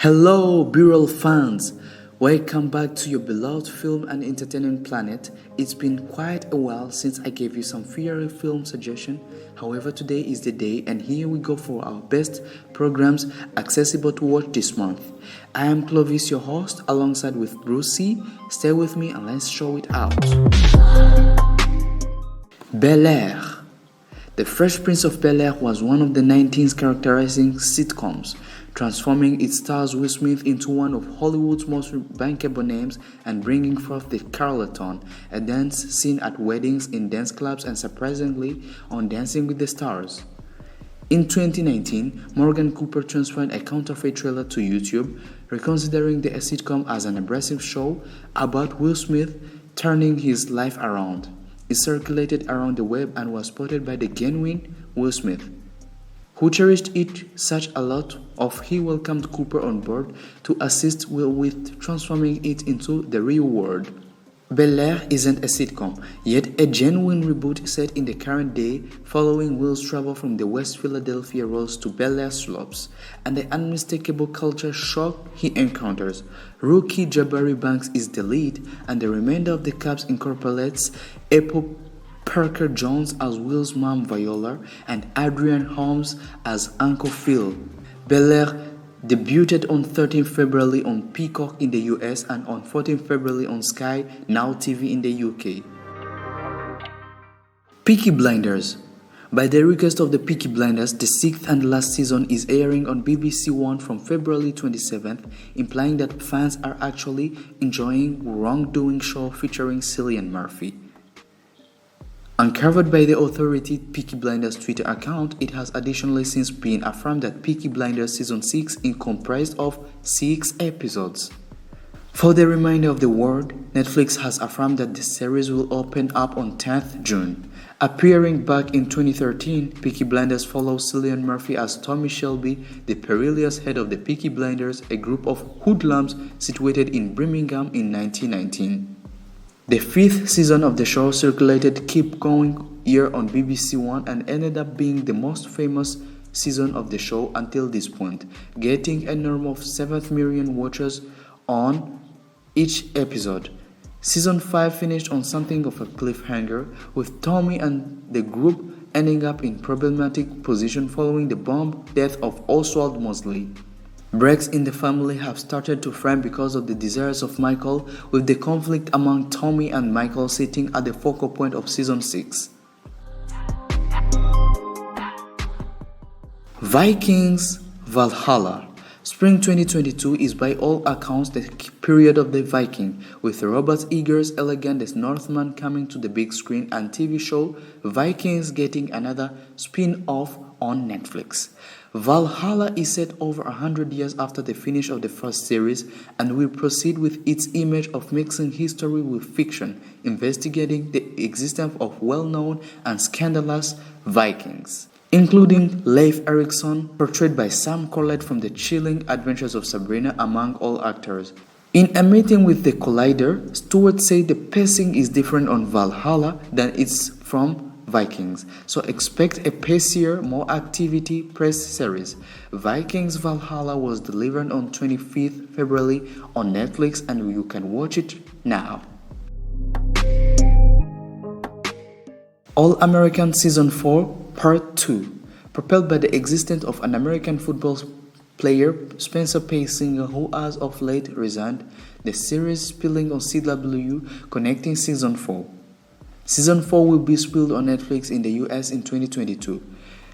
Hello, Bureau fans! Welcome back to your beloved film and entertainment planet. It's been quite a while since I gave you some fiery film suggestion. However, today is the day, and here we go for our best programs accessible to watch this month. I am Clovis, your host, alongside with Brucey. Stay with me and let's show it out. Bel-air. The Fresh Prince of Bel-air was one of the 19th characterizing sitcoms, transforming its stars Will Smith into one of Hollywood's most bankable names and bringing forth the Carlton, a dance scene at weddings, in dance clubs, and surprisingly on Dancing with the Stars. In 2019, Morgan Cooper transferred a counterfeit trailer to YouTube, reconsidering the sitcom as an abrasive show about Will Smith turning his life around. It circulated around the web and was spotted by the genuine Will Smith, who cherished it such a lot of he welcomed Cooper on board to assist Will with transforming it into the real world. Bel-air isn't a sitcom, yet a genuine reboot set in the current day following Will's travel from the West Philadelphia Rolls to Bel-air slopes and the unmistakable culture shock he encounters. Rookie Jabari Banks is the lead, and the remainder of the cast incorporates April Parker Jones as Will's mom Viola and Adrian Holmes as Uncle Phil. Bel-air debuted on 13 February on Peacock in the US and on 14 February on Sky Now TV in the UK. Peaky Blinders. By the request of the Peaky Blinders, the 6th and last season is airing on BBC One from February 27th, implying that fans are actually enjoying wrongdoing show featuring Cillian Murphy. Uncovered by the authority Peaky Blinders Twitter account, it has additionally since been affirmed that Peaky Blinders Season 6 is comprised of 6 episodes. For the remainder of the world, Netflix has affirmed that the series will open up on 10th June. Appearing back in 2013, Peaky Blinders follows Cillian Murphy as Tommy Shelby, the perilous head of the Peaky Blinders, a group of hoodlums situated in Birmingham in 1919. The 5th season of the show circulated keep going year on BBC One and ended up being the most famous season of the show until this point, getting a norm of 7 million watchers on each episode. Season 5 finished on something of a cliffhanger, with Tommy and the group ending up in problematic position following the bomb death of Oswald Mosley. Breaks in the family have started to frame because of the desires of Michael, with the conflict among Tommy and Michael sitting at the focal point of Season 6. Vikings Valhalla. Spring 2022 is by all accounts the period of the Viking, with Robert Eggers' elegant as Northman coming to the big screen and TV show Vikings getting another spin-off on Netflix. Valhalla is set over 100 years after the finish of the first series and will proceed with its image of mixing history with fiction, investigating the existence of well-known and scandalous Vikings, including Leif Erikson, portrayed by Sam Corlett from The Chilling Adventures of Sabrina, among all actors. In a meeting with the Collider, Stewart said the pacing is different on Valhalla than it's from Vikings, so expect a pacier, more activity press series. Vikings Valhalla was delivered on 25th February on Netflix, and you can watch it now. All American Season 4 Part 2. Propelled by the existence of an American football player, Spencer Singer, who as of late resigned, the series spilling on CW, connecting Season 4. Season 4 will be spilled on Netflix in the US in 2022.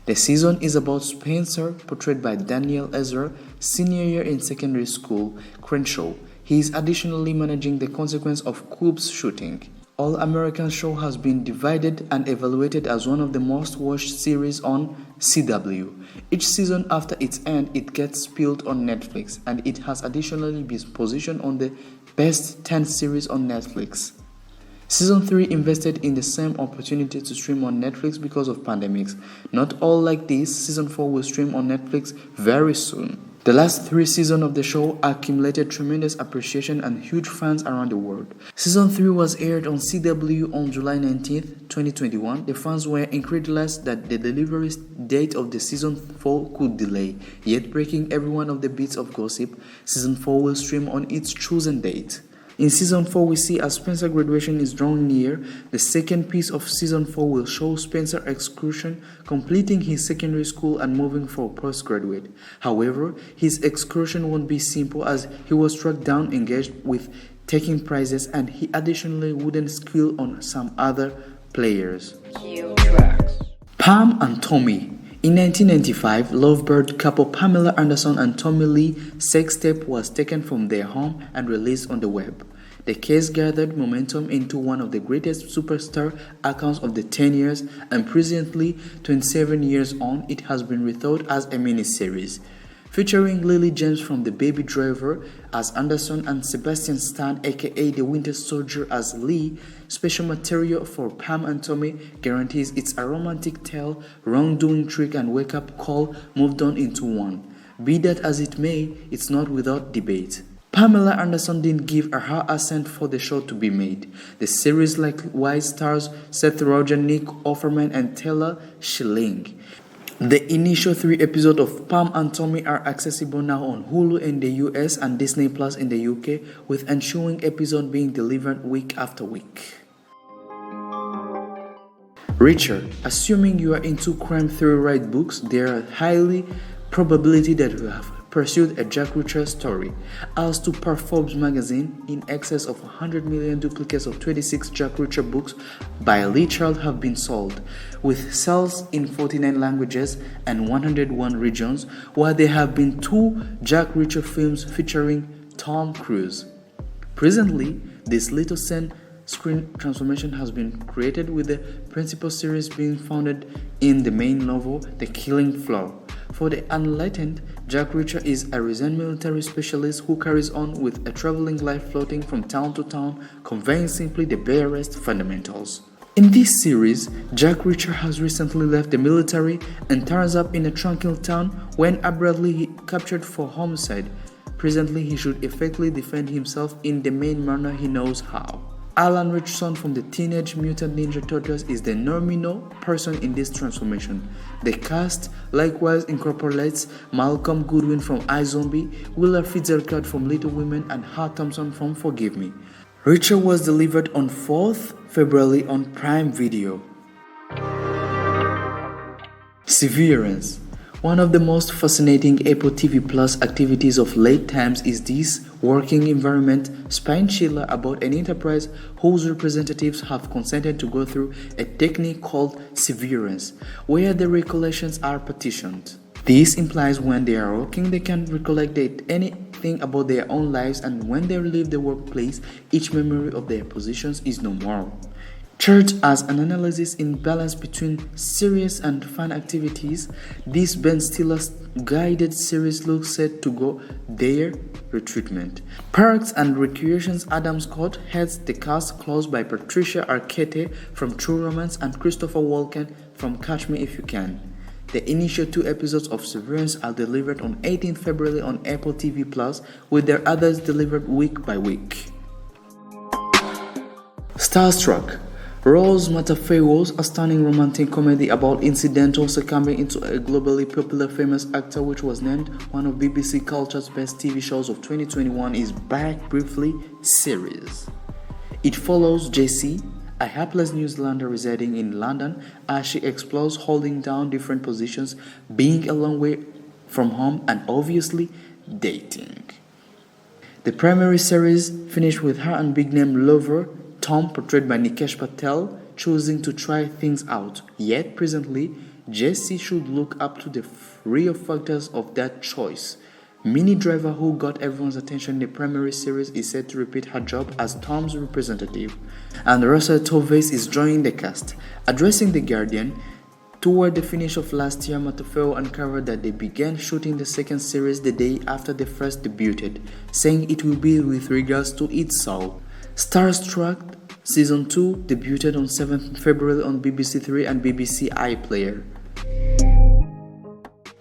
The season is about Spencer, portrayed by Daniel Ezra, senior year in secondary school, Crenshaw. He is additionally managing the consequence of Coop's shooting. All American show has been divided and evaluated as one of the most watched series on CW. Each season after its end, it gets spilled on Netflix, and it has additionally been positioned on the best 10 series on Netflix. Season 3 invested in the same opportunity to stream on Netflix because of pandemics. Not all like this, Season 4 will stream on Netflix very soon. The last 3 seasons of the show accumulated tremendous appreciation and huge fans around the world. Season 3 was aired on CW on July 19, 2021. The fans were incredulous that the delivery date of the season 4 could delay, yet breaking every one of the bits of gossip. Season 4 will stream on its chosen date. In Season 4, we see as Spencer's graduation is drawing near, the second piece of Season 4 will show Spencer's excursion, completing his secondary school and moving for postgraduate. However, his excursion won't be simple as he was struck down engaged with taking prizes and he additionally wouldn't skill on some other players. Pam and Tommy. In 1995, lovebird couple Pamela Anderson and Tommy Lee sex tape was taken from their home and released on the web. The case gathered momentum into one of the greatest superstar accounts of the 10 years, and presently, 27 years on, it has been rethought as a miniseries. Featuring Lily James from The Baby Driver as Anderson and Sebastian Stan aka The Winter Soldier as Lee, special material for Pam and Tommy guarantees it's a romantic tale, wrongdoing trick and wake-up call moved on into one. Be that as it may, it's not without debate. Pamela Anderson didn't give her assent for the show to be made. The series likewise stars Seth Rogen, Nick Offerman and Taylor Schilling. The initial 3 episodes of Pam and Tommy are accessible now on Hulu in the US and Disney Plus in the UK, with ensuing episodes being delivered week after week. Richard, assuming you are into crime theory books, there are highly probability that you have pursued a Jack Reacher story. As to per Forbes magazine, in excess of 100 million duplicates of 26 Jack Reacher books by Lee Child have been sold, with sales in 49 languages and 101 regions, while there have been 2 Jack Reacher films featuring Tom Cruise. Presently, this little screen transformation has been created, with the principal series being founded in the main novel, The Killing Floor. For the unenlightened, Jack Reacher is a resigned military specialist who carries on with a traveling life floating from town to town, conveying simply the barest fundamentals. In this series, Jack Reacher has recently left the military and turns up in a tranquil town when abruptly captured for homicide. Presently, he should effectively defend himself in the main manner he knows how. Alan Richardson from the Teenage Mutant Ninja Turtles is the nominal person in this transformation. The cast likewise incorporates Malcolm Goodwin from iZombie, Willa Fitzgerald from Little Women, and Hart Thompson from Forgive Me. Richard was delivered on 4th February on Prime Video. Severance. One of the most fascinating Apple TV Plus activities of late times is this working environment spine chiller about an enterprise whose representatives have consented to go through a technique called severance, where the recollections are partitioned. This implies when they are working, they can recollect anything about their own lives, and when they leave the workplace, each memory of their positions is no more. Charged as an analysis in balance between serious and fun activities, this Ben Stiller's guided series looks set to go their retreatment. Parks and Recreation's Adam Scott heads the cast, closed by Patricia Arquette from True Romance and Christopher Walken from Catch Me If You Can. The initial 2 episodes of Severance are delivered on 18th February on Apple TV Plus, with their others delivered week by week. Starstruck. Rose Matafeo's a stunning romantic comedy about incidental succumbing into a globally popular famous actor, which was named one of BBC Culture's best TV shows of 2021, is back briefly series. It follows Jessie, a hapless New Zealander residing in London, as she explores holding down different positions, being a long way from home, and obviously dating. The primary series finished with her and big-name lover Tom, portrayed by Nikesh Patel, choosing to try things out. Yet presently, Jessie should look up to the real factors of that choice. Minnie Driver, who got everyone's attention in the primary series, is set to repeat her job as Tom's representative, and Russell Tovey is joining the cast. Addressing The Guardian, toward the finish of last year, Matafeo uncovered that they began shooting the second series the day after the first debuted, saying it will be with regards to its soul. Starstruck Season 2 debuted on 7th February on BBC 3 and BBC iPlayer.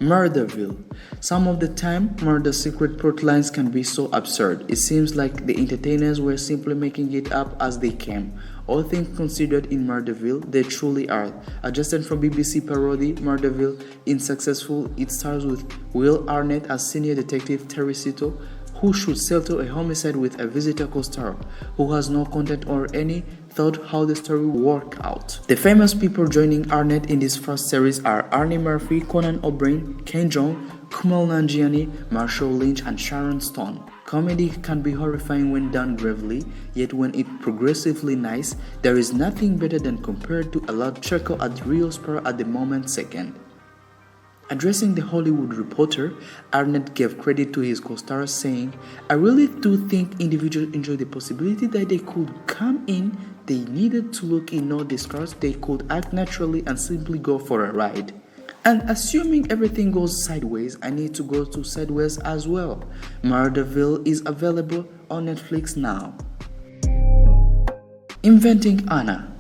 Murderville. Some of the time, murder secret plot lines can be so absurd. It seems like the entertainers were simply making it up as they came. All things considered in Murderville, they truly are. Adjusted from BBC parody, Murderville is successful. It stars with Will Arnett as senior detective Terry Cito, who should settle a homicide with a visitor co-star who has no content or any thought how the story will work out. The famous people joining Arnett in this first series are Arnie Murphy, Conan O'Brien, Ken Jeong, Kumail Nanjiani, Marshall Lynch, and Sharon Stone. Comedy can be horrifying when done gravely, yet when it's progressively nice, there is nothing better than compared to a loud chuckle at real spur at the moment second. Addressing the Hollywood Reporter, Arnett gave credit to his co-stars saying, "I really do think individuals enjoy the possibility that they could come in, they needed to look in no disguise, they could act naturally and simply go for a ride. And assuming everything goes sideways, I need to go to sideways as well." Murderville is available on Netflix now. Inventing Anna.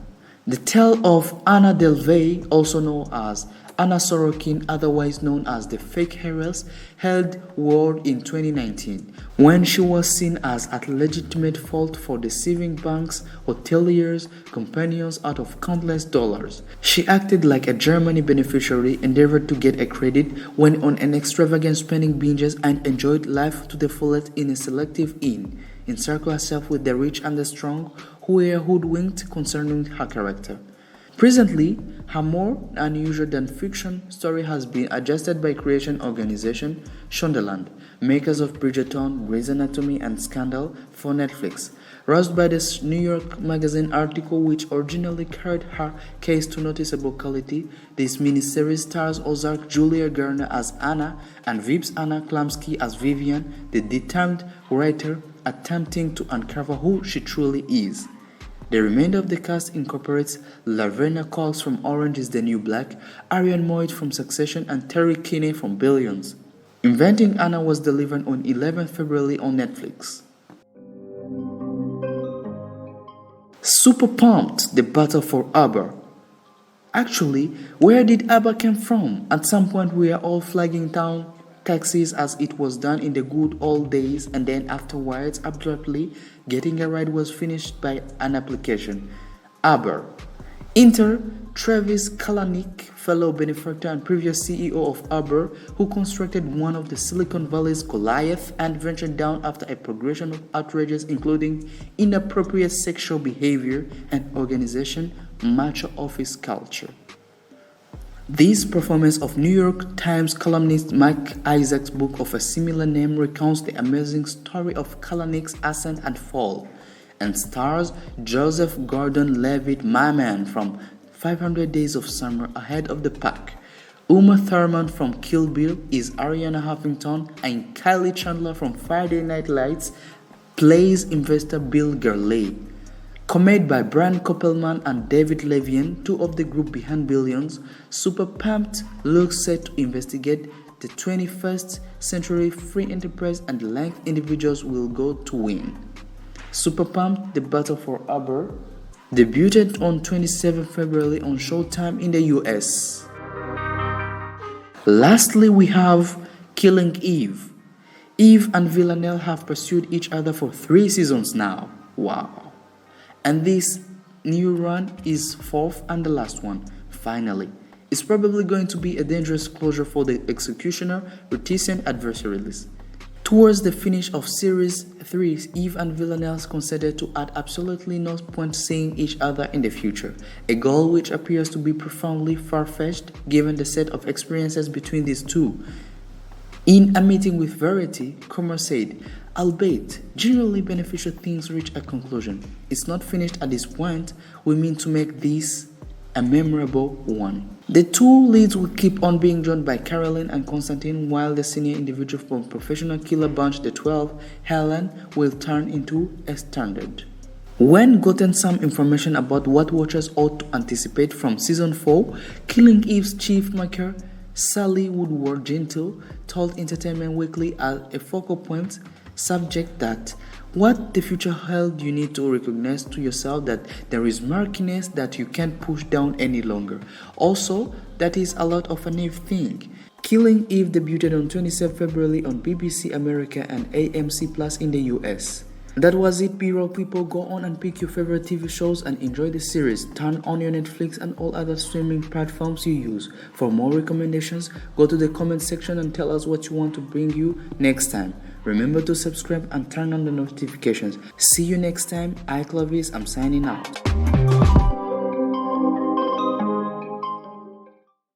The tale of Anna Delvey, also known as Anna Sorokin, otherwise known as the fake heiress, held word in 2019 when she was seen as at legitimate fault for deceiving banks, hoteliers, companions out of countless dollars. She acted like a Germany beneficiary, endeavored to get a credit, went on an extravagant spending binges, and enjoyed life to the fullest in a selective inn. Encircled herself with the rich and the strong, who were hoodwinked concerning her character. Presently, her more unusual than fiction story has been adjusted by creation organization Shondaland, makers of Bridgerton, Grey's Anatomy, and Scandal, for Netflix. Roused by this New York Magazine article which originally carried her case to noticeable quality, this miniseries stars Ozark Julia Garner as Anna and Vips Anna Klamski as Vivian, the determined writer attempting to uncover who she truly is. The remainder of the cast incorporates Laverne Cox from Orange is the New Black, Arian Moit from Succession, and Terry Kinney from Billions. Inventing Anna was delivered on 11 February on Netflix. Super Pumped, the battle for ABBA. Actually, where did ABBA come from? At some point we are all flagging down taxis as it was done in the good old days, and then afterwards, abruptly, getting a ride was finished by an application. ABBA. Enter Travis Kalanick, fellow benefactor and previous CEO of ABBA, who constructed one of the Silicon Valley's Goliath and ventured down after a progression of outrages including inappropriate sexual behavior and organization, macho office culture. This performance of New York Times columnist Mike Isaac's book of a similar name recounts the amazing story of Kalanick's ascent and fall, and stars Joseph Gordon-Levitt, my man from 500 Days of Summer, ahead of the pack. Uma Thurman from Kill Bill is Ariana Huffington, and Kylie Chandler from Friday Night Lights plays investor Bill Gurley. Co-made by Brian Koppelman and David Levien, two of the group behind Billions, Super Pumped looks set to investigate the 21st century free enterprise and the length individuals will go to win. Super Pumped, the battle for ABBA, debuted on 27 February on Showtime in the US. Lastly, we have Killing Eve. Eve and Villanelle have pursued each other for 3 seasons now. Wow. And this new run is 4th and the last one, finally. It's probably going to be a dangerous closure for the executioner, reticent adversaries. Towards the finish of Series 3, Eve and Villanelle considered to at absolutely no point seeing each other in the future, a goal which appears to be profoundly far-fetched given the set of experiences between these two. In a meeting with Variety, Comer said, "Albeit generally beneficial things reach a conclusion, it's not finished at this point. We mean to make this a memorable one." The two leads will keep on being joined by Caroline and Constantine, while the senior individual from professional killer bunch The 12, Helen, will turn into a standard. When gotten some information about what watchers ought to anticipate from Season 4, Killing Eve's chief maker, Sally Woodward Gentle, told Entertainment Weekly as a focal point subject that what the future held, you need to recognize to yourself that there is murkiness that you can't push down any longer. Also, that is a lot of a naive thing. Killing Eve debuted on 27 February on BBC America and AMC Plus in the US. That was it, B-roll people. Go on and pick your favorite TV shows and enjoy the series. Turn on your Netflix and all other streaming platforms you use. For more recommendations, go to the comment section and tell us what you want to bring you next time. Remember to subscribe and turn on the notifications. See you next time. I Clovis, I'm signing out.